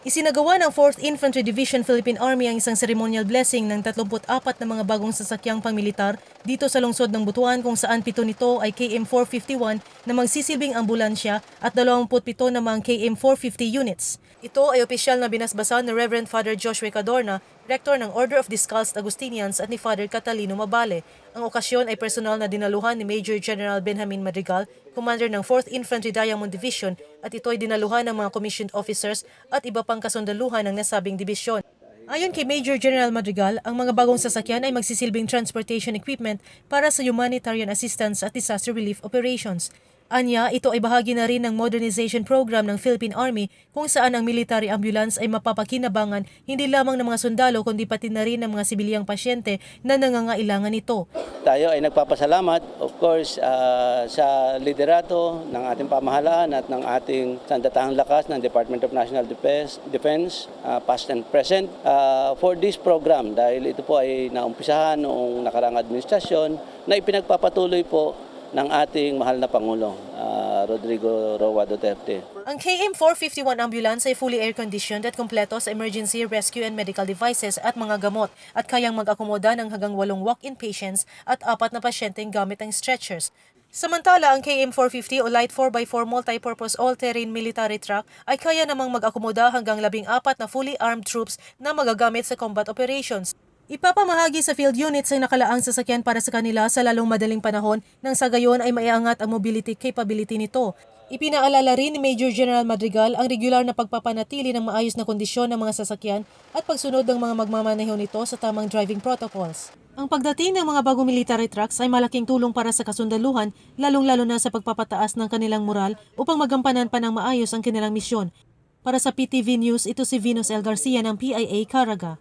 Isinagawa ng 4th Infantry Division Philippine Army ang isang ceremonial blessing ng 34 na mga bagong sasakyang pangmilitar dito sa lungsod ng Butuan kung saan 7 nito ay KM451 na magsisilbing ambulansya at 27 namang KM450 units. Ito ay opisyal na binasbasan ni Reverend Father Joshua Cadorna, Rector ng Order of Discalced Augustinians at ni Father Catalino Mabale. Ang okasyon ay personal na dinaluhan ni Major General Benjamin Madrigal, Commander ng 4th Infantry Diamond Division, at ito ay dinaluhan ng mga commissioned officers at iba pang kasundaluhan ng nasabing dibisyon. Ayon kay Major General Madrigal, ang mga bagong sasakyan ay magsisilbing transportation equipment para sa humanitarian assistance at disaster relief operations. Anya, ito ay bahagi na rin ng modernization program ng Philippine Army kung saan ang military ambulance ay mapapakinabangan hindi lamang ng mga sundalo kundi pati na rin ng mga sibilyang pasyente na nangangailangan nito. Tayo ay nagpapasalamat, of course, sa liderato ng ating pamahalaan at ng ating sandatahang lakas ng Department of National Defense, past and present, for this program dahil ito po ay naumpisahan noong nakaraang administrasyon na ipinagpapatuloy po ng ating mahal na Pangulo, Rodrigo Roa Duterte. Ang KM451 ambulance ay fully air-conditioned at kumpleto sa emergency rescue and medical devices at mga gamot at kayang mag-akomoda ng hanggang 8 walk-in patients at 4 na pasyenteng gamit ang stretchers. Samantala, ang KM450 o Light 4x4 Multi-Purpose All-Terrain Military Truck ay kaya namang mag-akomoda hanggang 14 na fully armed troops na magagamit sa combat operations. Ipapamahagi sa field units ang nakalaang sasakyan para sa kanila sa lalong madaling panahon nang sa gayon ay maiangat ang mobility capability nito. Ipinaalala rin ni Major General Madrigal ang regular na pagpapanatili ng maayos na kondisyon ng mga sasakyan at pagsunod ng mga magmamaneho nito sa tamang driving protocols. Ang pagdating ng mga bagong military trucks ay malaking tulong para sa kasundaluhan, lalong-lalo na sa pagpapataas ng kanilang moral upang magampanan pa ng maayos ang kanilang misyon. Para sa PTV News, ito si Venus L. Garcia ng PIA Caraga.